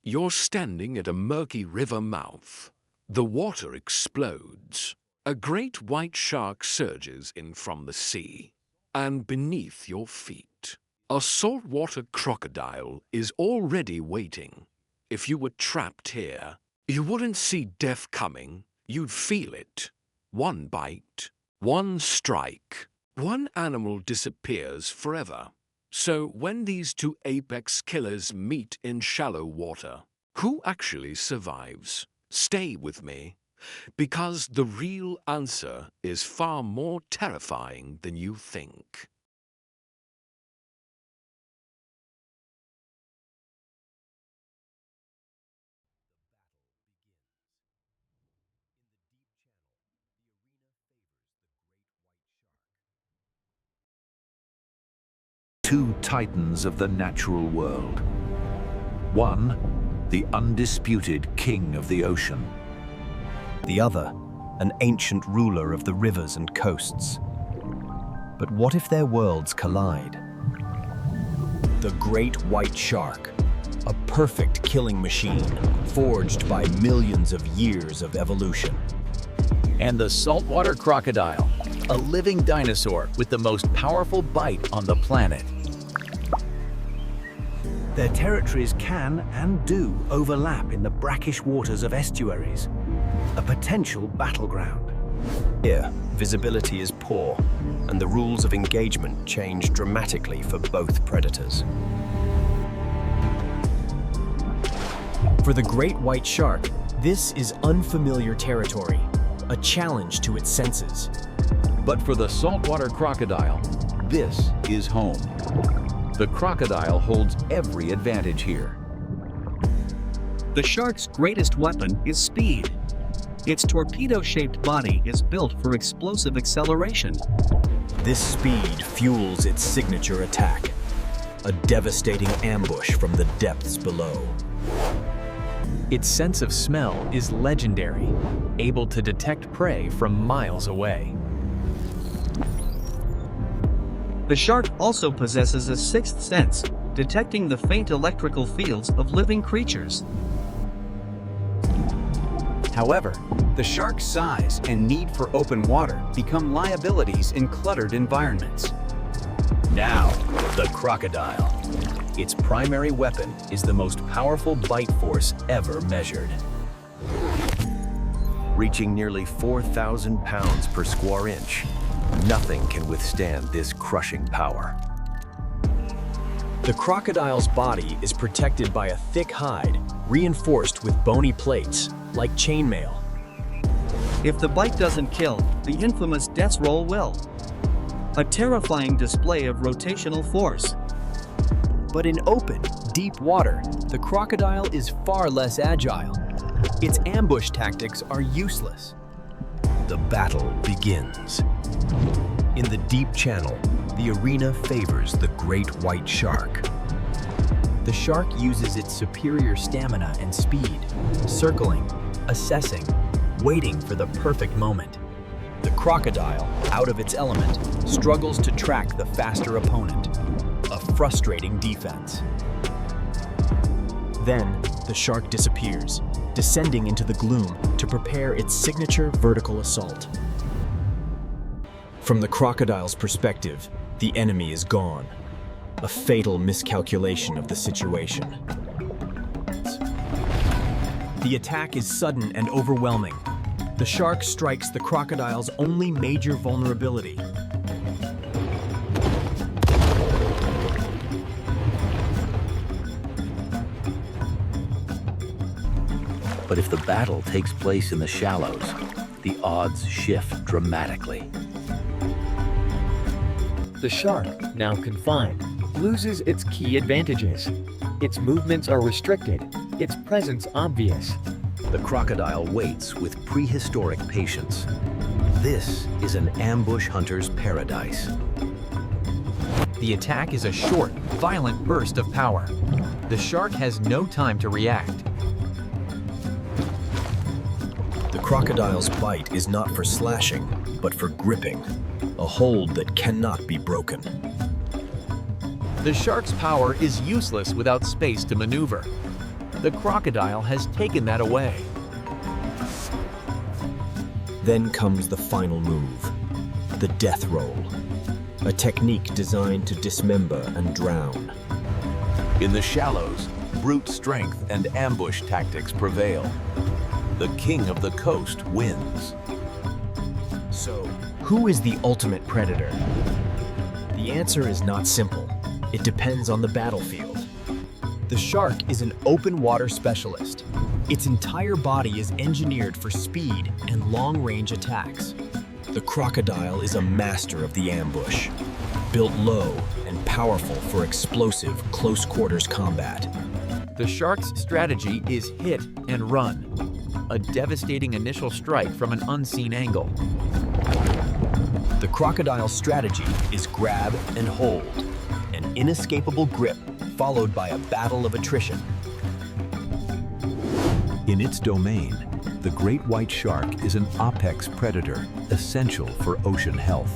You're standing at a murky river mouth. The water explodes. A great white shark surges in from the sea. And beneath your feet, a saltwater crocodile is already waiting. If you were trapped here, you wouldn't see death coming. You'd feel it. One bite, one strike, one animal disappears forever. So when these two apex killers meet in shallow water, who actually survives? Stay with me, because the real answer is far more terrifying than you think. Two titans of the natural world. One, the undisputed king of the ocean. The other, an ancient ruler of the rivers and coasts. But what if their worlds collide? The great white shark, a perfect killing machine forged by millions of years of evolution. And the saltwater crocodile, a living dinosaur with the most powerful bite on the planet. Their territories can and do overlap in the brackish waters of estuaries, a potential battleground. Here, visibility is poor, and the rules of engagement change dramatically for both predators. For the great white shark, this is unfamiliar territory, a challenge to its senses. But for the saltwater crocodile, this is home. The crocodile holds every advantage here. The shark's greatest weapon is speed. Its torpedo-shaped body is built for explosive acceleration. This speed fuels its signature attack, a devastating ambush from the depths below. Its sense of smell is legendary, able to detect prey from miles away. The shark also possesses a sixth sense, detecting the faint electrical fields of living creatures. However, the shark's size and need for open water become liabilities in cluttered environments. Now, the crocodile. Its primary weapon is the most powerful bite force ever measured. Reaching nearly 4,000 pounds per square inch, nothing can withstand this crushing power. The crocodile's body is protected by a thick hide, reinforced with bony plates, like chainmail. If the bite doesn't kill, the infamous death roll will. A terrifying display of rotational force. But in open, deep water, the crocodile is far less agile. Its ambush tactics are useless. The battle begins. In the deep channel, the arena favors the great white shark. The shark uses its superior stamina and speed, circling, assessing, waiting for the perfect moment. The crocodile, out of its element, struggles to track the faster opponent. A frustrating defense. Then, the shark disappears, descending into the gloom to prepare its signature vertical assault. From the crocodile's perspective, the enemy is gone. A fatal miscalculation of the situation. The attack is sudden and overwhelming. The shark strikes the crocodile's only major vulnerability. But if the battle takes place in the shallows, the odds shift dramatically. The shark, now confined, loses its key advantages. Its movements are restricted, its presence obvious. The crocodile waits with prehistoric patience. This is an ambush hunter's paradise. The attack is a short, violent burst of power. The shark has no time to react. The crocodile's bite is not for slashing, but for gripping, a hold that cannot be broken. The shark's power is useless without space to maneuver. the crocodile has taken that away. Then comes the final move, the death roll, a technique designed to dismember and drown. In the shallows, brute strength and ambush tactics prevail. The king of the coast wins. So, who is the ultimate predator? The answer is not simple. It depends on the battlefield. The shark is an open water specialist. Its entire body is engineered for speed and long-range attacks. The crocodile is a master of the ambush, built low and powerful for explosive close-quarters combat. The shark's strategy is hit and run, a devastating initial strike from an unseen angle. The crocodile's strategy is grab and hold, an inescapable grip followed by a battle of attrition. In its domain, the great white shark is an apex predator, essential for ocean health.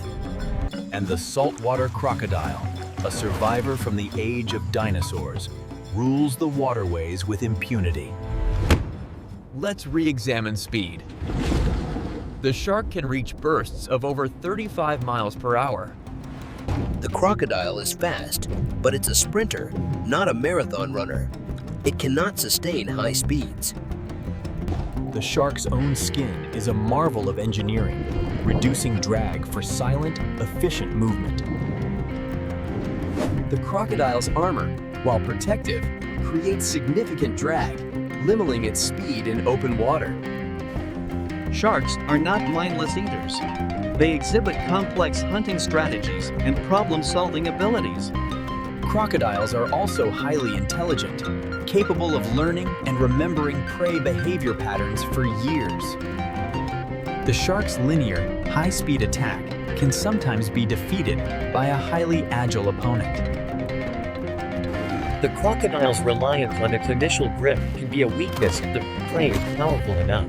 And the saltwater crocodile, a survivor from the age of dinosaurs, rules the waterways with impunity. Let's re-examine speed. The shark can reach bursts of over 35 miles per hour. The crocodile is fast, but it's a sprinter, not a marathon runner. It cannot sustain high speeds. The shark's own skin is a marvel of engineering, reducing drag for silent, efficient movement. The crocodile's armor, while protective, creates significant drag, limiting its speed in open water. Sharks are not mindless eaters. They exhibit complex hunting strategies and problem-solving abilities. Crocodiles are also highly intelligent, capable of learning and remembering prey behavior patterns for years. The shark's linear, high-speed attack can sometimes be defeated by a highly agile opponent. The crocodile's reliance on its initial grip can be a weakness if the prey is powerful enough.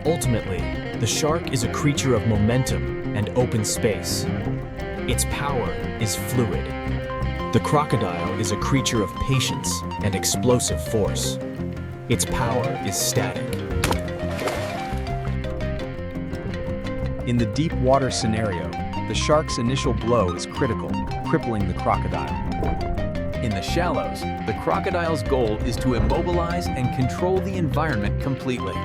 Ultimately, the shark is a creature of momentum and open space. Its power is fluid. The crocodile is a creature of patience and explosive force. Its power is static. In the deep water scenario, the shark's initial blow is critical, crippling the crocodile. In the shallows, the crocodile's goal is to immobilize and control the environment completely.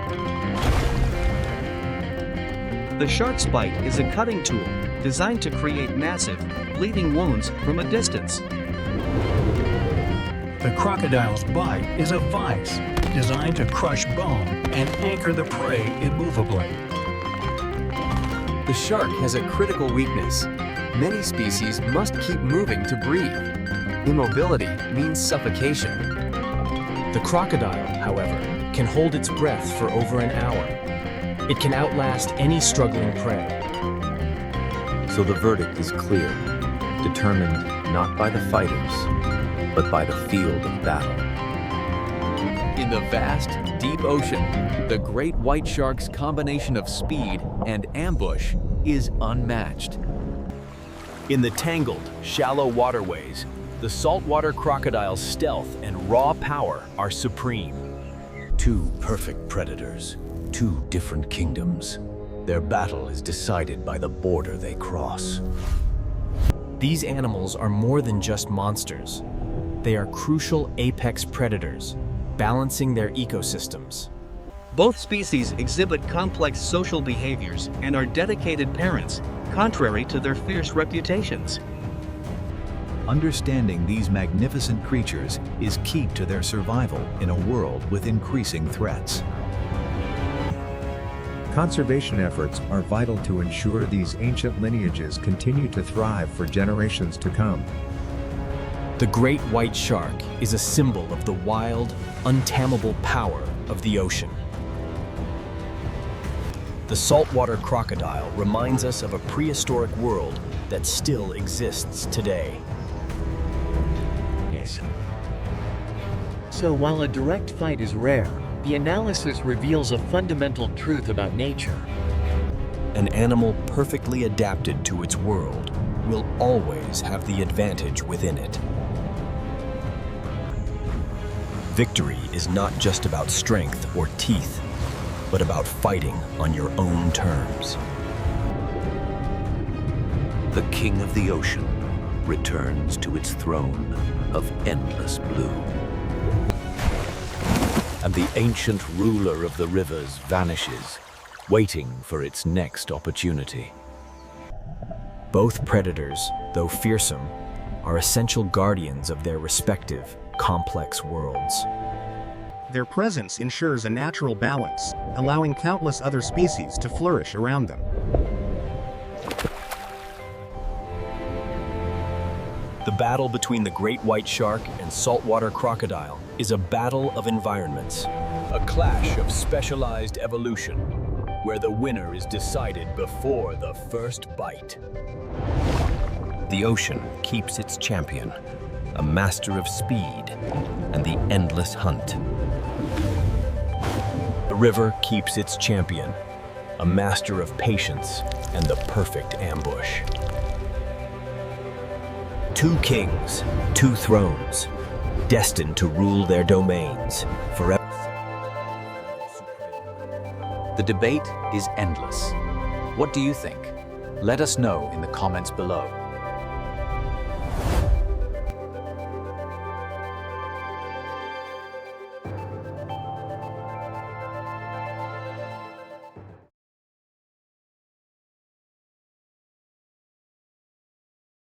The shark's bite is a cutting tool designed to create massive, bleeding wounds from a distance. The crocodile's bite is a vise designed to crush bone and anchor the prey immovably. The shark has a critical weakness. Many species must keep moving to breathe. Immobility means suffocation. The crocodile, however, can hold its breath for over an hour. It can outlast any struggling prey. So the verdict is clear, determined not by the fighters, but by the field of battle. In the vast, deep ocean, the great white shark's combination of speed and ambush is unmatched. In the tangled, shallow waterways, the saltwater crocodile's stealth and raw power are supreme. Two perfect predators, two different kingdoms. Their battle is decided by the border they cross. These animals are more than just monsters. They are crucial apex predators, balancing their ecosystems. Both species exhibit complex social behaviors and are dedicated parents, contrary to their fierce reputations. Understanding these magnificent creatures is key to their survival in a world with increasing threats. Conservation efforts are vital to ensure these ancient lineages continue to thrive for generations to come. The great white shark is a symbol of the wild, untamable power of the ocean. The saltwater crocodile reminds us of a prehistoric world that still exists today. So while a direct fight is rare, the analysis reveals a fundamental truth about nature. An animal perfectly adapted to its world will always have the advantage within it. Victory is not just about strength or teeth, but about fighting on your own terms. The king of the ocean returns to its throne of endless blue. And the ancient ruler of the rivers vanishes, waiting for its next opportunity. Both predators, though fearsome, are essential guardians of their respective complex worlds. Their presence ensures a natural balance, allowing countless other species to flourish around them. The battle between the great white shark and saltwater crocodile is a battle of environments, a clash of specialized evolution, where the winner is decided before the first bite. The ocean keeps its champion, a master of speed and the endless hunt. The river keeps its champion, a master of patience and the perfect ambush. Two kings, two thrones, destined to rule their domains forever. The debate is endless. What do you think? Let us know in the comments below.